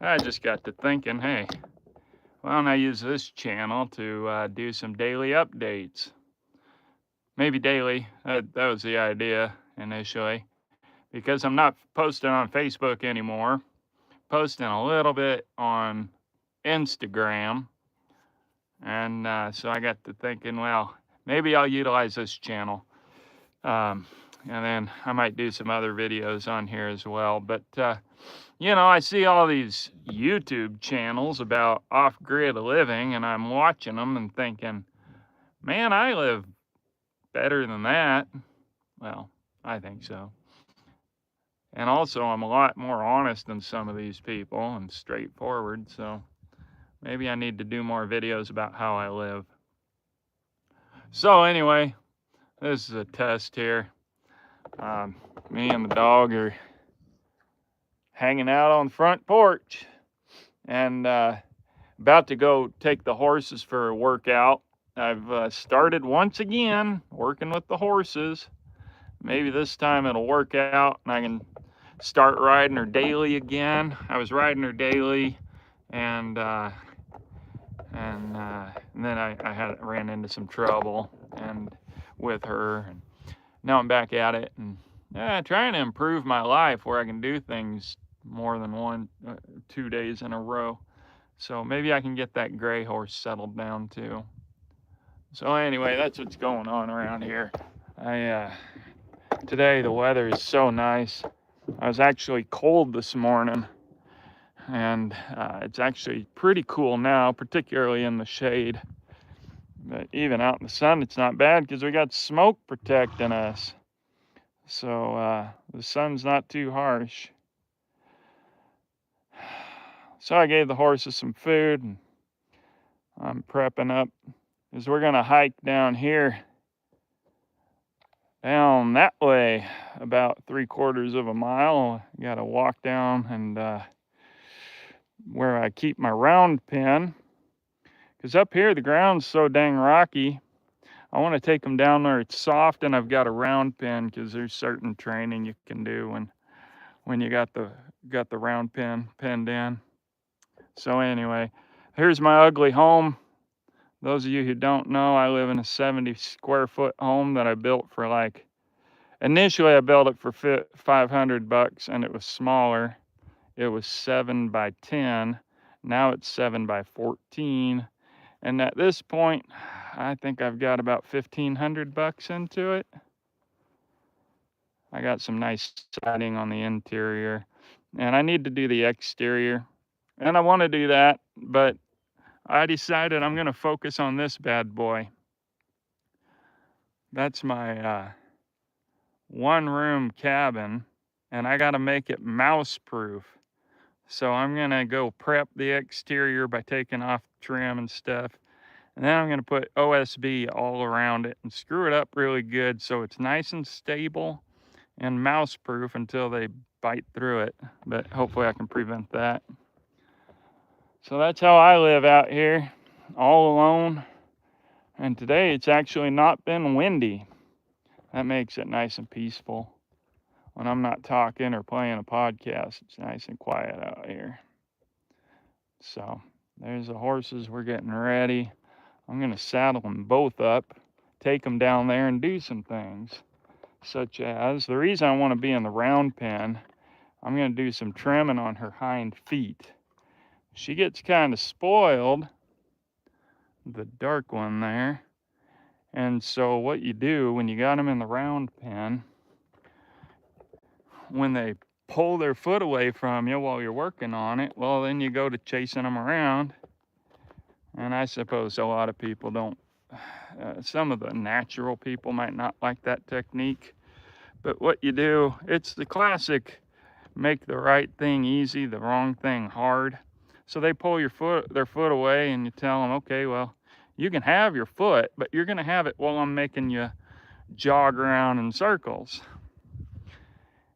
I just got to thinking, hey, why don't I use this channel to do some daily updates? Maybe daily. That was the idea initially, because I'm not posting on Facebook anymore. Posting a little bit on Instagram. And so I got to thinking, well, maybe I'll utilize this channel. And then I might do some other videos on here as well. But, you know, I see all these YouTube channels about off-grid living, and I'm watching them and thinking, man, I live better than that. Well, I think so. And also, I'm a lot more honest than some of these people and straightforward. So maybe I need to do more videos about how I live. So anyway, this is a test here. Me and the dog are hanging out on the front porch and about to go take the horses for a workout. I've started once again working with the horses. Maybe this time it'll work out and I can start riding her daily again. I was riding her daily and then I ran into some trouble and with her, and now I'm back at it and trying to improve my life where I can do things more than 2 days in a row. So maybe I can get that gray horse settled down too. So anyway, that's what's going on around here. Today the weather is so nice. I was actually cold this morning, and it's actually pretty cool now, particularly in the shade. But even out in the sun, it's not bad because we got smoke protecting us. So the sun's not too harsh. So I gave the horses some food, and I'm prepping up because we're gonna hike down here, down that way, about 3/4 of a mile. Got to walk down and where I keep my round pen, because up here the ground's so dang rocky. I want to take them down where it's soft, and I've got a round pen because there's certain training you can do when you got the round pen pinned in. So anyway, here's my ugly home. Those of you who don't know, I live in a 70 square foot home that I built for initially I built it for $500 and it was smaller. It was 7 by 10. Now it's 7 by 14. And at this point, I think I've got about $1,500 into it. I got some nice siding on the interior, and I need to do the exterior. And I want to do that, but I decided I'm going to focus on this bad boy. That's my 1-room cabin, and I got to make it mouse proof. So I'm going to go prep the exterior by taking off trim and stuff. And then I'm going to put OSB all around it and screw it up really good so it's nice and stable and mouse proof until they bite through it. But hopefully I can prevent that. So that's how I live out here, all alone. And today it's actually not been windy. That makes it nice and peaceful. When I'm not talking or playing a podcast, it's nice and quiet out here. So there's the horses. We're getting ready. I'm going to saddle them both up, take them down there and do some things, such as, the reason I want to be in the round pen, I'm going to do some trimming on her hind feet. She gets kind of spoiled, the dark one there. And so what you do when you got them in the round pen, when they pull their foot away from you while you're working on it, well, then you go to chasing them around. And I suppose a lot of people don't, some of the natural people might not like that technique. But what you do, it's the classic, make the right thing easy, the wrong thing hard. So they pull their foot away, and you tell them, okay, well, you can have your foot, but you're gonna have it while I'm making you jog around in circles.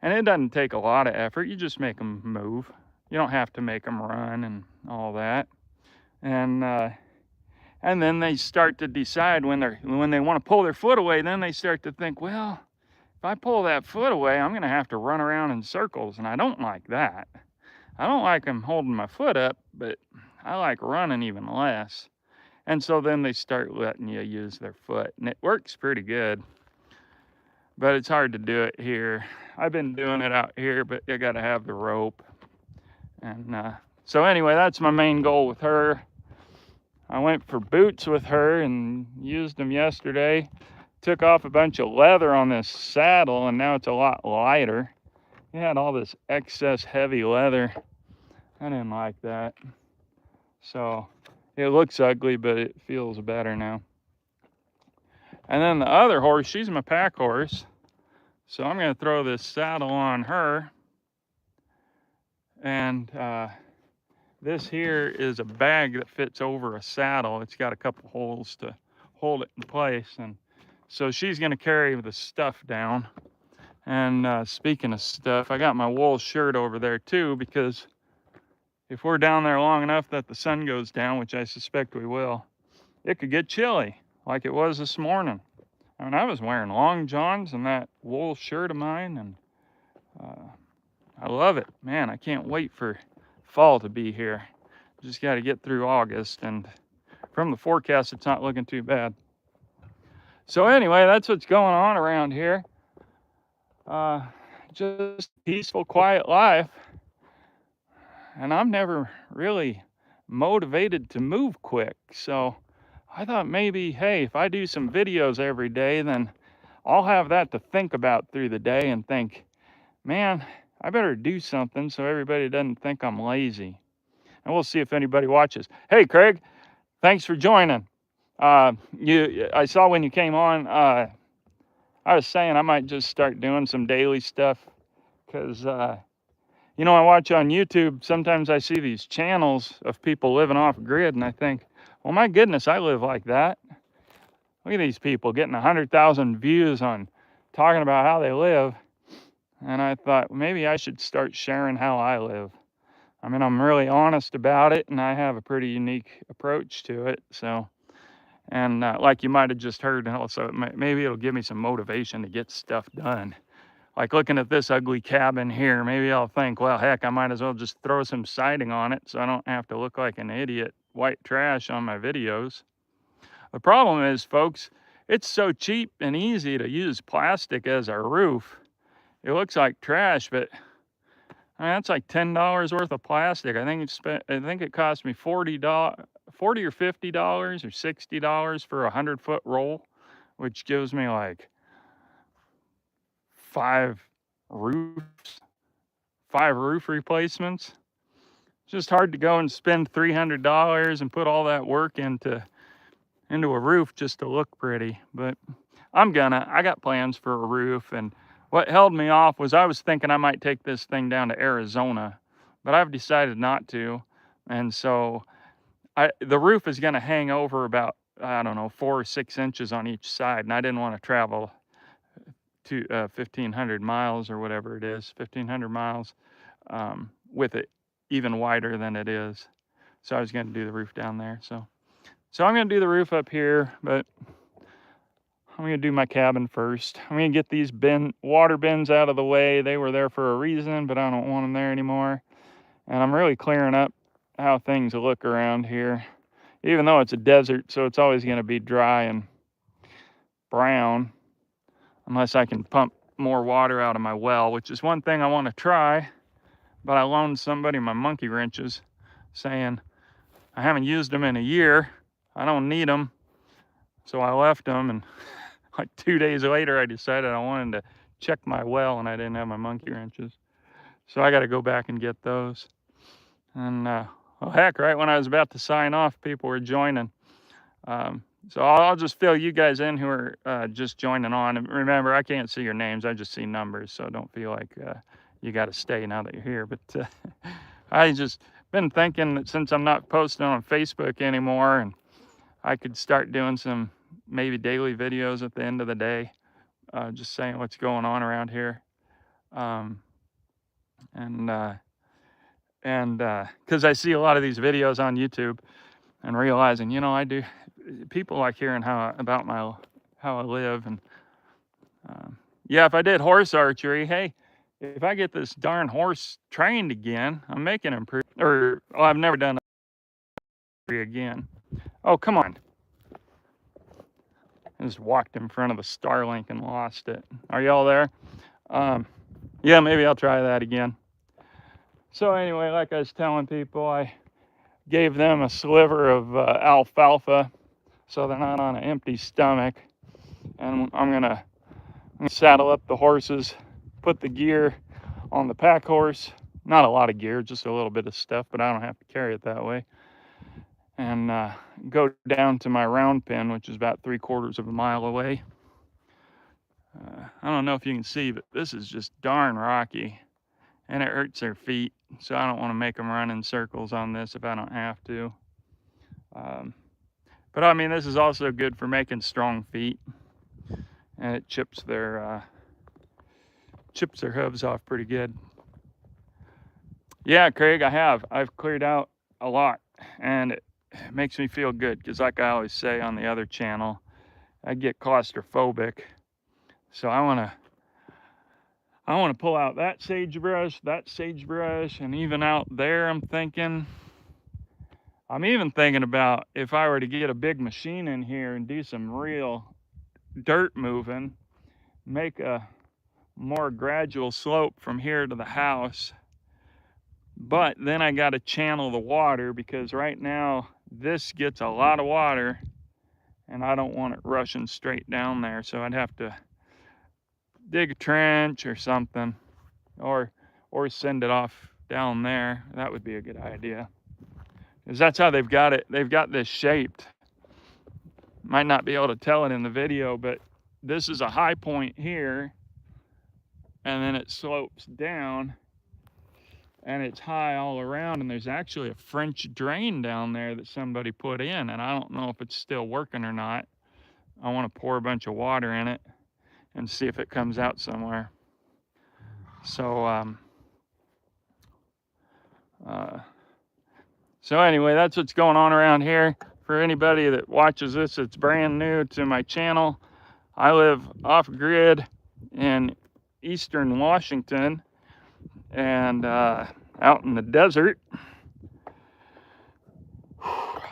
And it doesn't take a lot of effort. You just make them move. You don't have to make them run and all that. And then they start to decide when they want to pull their foot away, then they start to think, well, if I pull that foot away, I'm going to have to run around in circles, and I don't like that. I don't like them holding my foot up, but I like running even less. And so then they start letting you use their foot, and it works pretty good. But it's hard to do it here. I've been doing it out here, but you got to have the rope. And so anyway, that's my main goal with her. I went for boots with her and used them yesterday. Took off a bunch of leather on this saddle, and now it's a lot lighter. It had all this excess heavy leather. I didn't like that. So it looks ugly, but it feels better now. And then the other horse, she's my pack horse. So I'm going to throw this saddle on her. And this here is a bag that fits over a saddle. It's got a couple holes to hold it in place. And so she's going to carry the stuff down. And speaking of stuff, I got my wool shirt over there too, because if we're down there long enough that the sun goes down, which I suspect we will, it could get chilly like it was this morning. I mean, I was wearing long johns and that wool shirt of mine, and I love it. Man, I can't wait for fall to be here. Just got to get through August, and from the forecast, it's not looking too bad. So anyway, that's what's going on around here. Just peaceful, quiet life. And I'm never really motivated to move quick. So I thought maybe, hey, if I do some videos every day, then I'll have that to think about through the day and think, man, I better do something so everybody doesn't think I'm lazy. And we'll see if anybody watches. Hey, Craig, thanks for joining. I saw when you came on, I was saying I might just start doing some daily stuff because, you know, I watch on YouTube, sometimes I see these channels of people living off grid, and I think, well, my goodness, I live like that. Look at these people getting 100,000 views on talking about how they live. And I thought, maybe I should start sharing how I live. I mean, I'm really honest about it, and I have a pretty unique approach to it. So, and like you might have just heard, also, maybe it'll give me some motivation to get stuff done. Like looking at this ugly cabin here, maybe I'll think, well, heck, I might as well just throw some siding on it so I don't have to look like an idiot white trash on my videos. The problem is, folks, it's so cheap and easy to use plastic as our roof. It looks like trash, but I mean, that's like $10 worth of plastic. I think it cost me $40 or $50 or $60 for a 100-foot roll, which gives me like 5 roof replacements. It's just hard to go and spend $300 and put all that work into a roof just to look pretty. But I got plans for a roof. And what held me off was I was thinking I might take this thing down to Arizona, but I've decided not to. And so the roof is going to hang over about, I don't know, 4 or 6 inches on each side. And I didn't want to travel to 1,500 miles or whatever it is, 1,500 miles with it even wider than it is. So I was going to do the roof down there. So I'm going to do the roof up here, but I'm going to do my cabin first. I'm going to get these water bins out of the way. They were there for a reason, but I don't want them there anymore. And I'm really clearing up how things look around here, even though it's a desert, so it's always going to be dry and brown unless I can pump more water out of my well, which is one thing I want to try. But I loaned somebody my monkey wrenches, saying I haven't used them in a year. I don't need them. So I left them, and like 2 days later, I decided I wanted to check my well, and I didn't have my monkey wrenches. So I got to go back and get those. And well, heck, right when I was about to sign off, people were joining. So I'll just fill you guys in who are just joining on. And remember, I can't see your names. I just see numbers. So don't feel like you got to stay now that you're here. But I just been thinking that since I'm not posting on Facebook anymore, and I could start doing some maybe daily videos at the end of the day, just saying what's going on around here. Because I see a lot of these videos on YouTube and realizing, you know, people like hearing about how I live. And yeah, if I did horse archery, hey, if I get this darn horse trained again, I'm making him or well, I've never done it again. Oh, come on. I just walked in front of the Starlink and lost it. Are y'all there? Yeah, maybe I'll try that again. So anyway, like I was telling people, I gave them a sliver of alfalfa so they're not on an empty stomach. And I'm gonna saddle up the horses, put the gear on the pack horse. Not a lot of gear, just a little bit of stuff, but I don't have to carry it that way. And go down to my round pen, which is about 3/4 of a mile away. I don't know if you can see, but this is just darn rocky and it hurts their feet. So I don't want to make them run in circles on this if I don't have to. But I mean, this is also good for making strong feet, and it chips their hooves off pretty good. Yeah, Craig, I've cleared out a lot, and it makes me feel good because, like I always say on the other channel, I get claustrophobic. So I want to pull out that sagebrush, and even out there I'm even thinking about if I were to get a big machine in here and do some real dirt moving, make a more gradual slope from here to the house. But then I got to channel the water because right now this gets a lot of water and I don't want it rushing straight down there. So I'd have to dig a trench or something, or send it off down there. That would be a good idea, because that's how they've got it. They've got this shaped. Might not be able to tell it in the video, but this is a high point here, and then it slopes down, and it's high all around, and there's actually a French drain down there that somebody put in, and I don't know if it's still working or not. I want to pour a bunch of water in it and see if it comes out somewhere. So so anyway, that's what's going on around here. For anybody that watches this that's brand new to my channel, I live off grid in eastern Washington and out in the desert.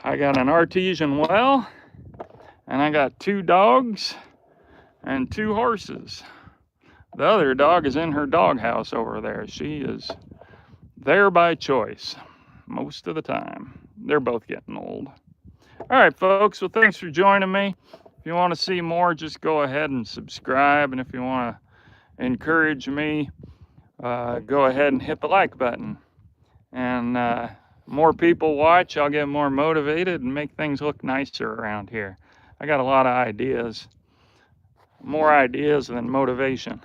I got an artesian well, and I got 2 dogs and 2 horses. The other dog is in her doghouse over there. She is there by choice most of the time. They're both getting old. All right, folks. Well, thanks for joining me. If you want to see more, just go ahead and subscribe. And if you want to encourage me, go ahead and hit the like button. And more people watch, I'll get more motivated and make things look nicer around here. I got a lot of ideas. More ideas than motivation.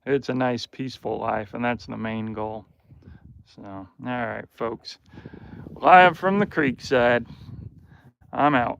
It's a nice, peaceful life, and that's the main goal. So, all right, folks. Live from the creekside. I'm out.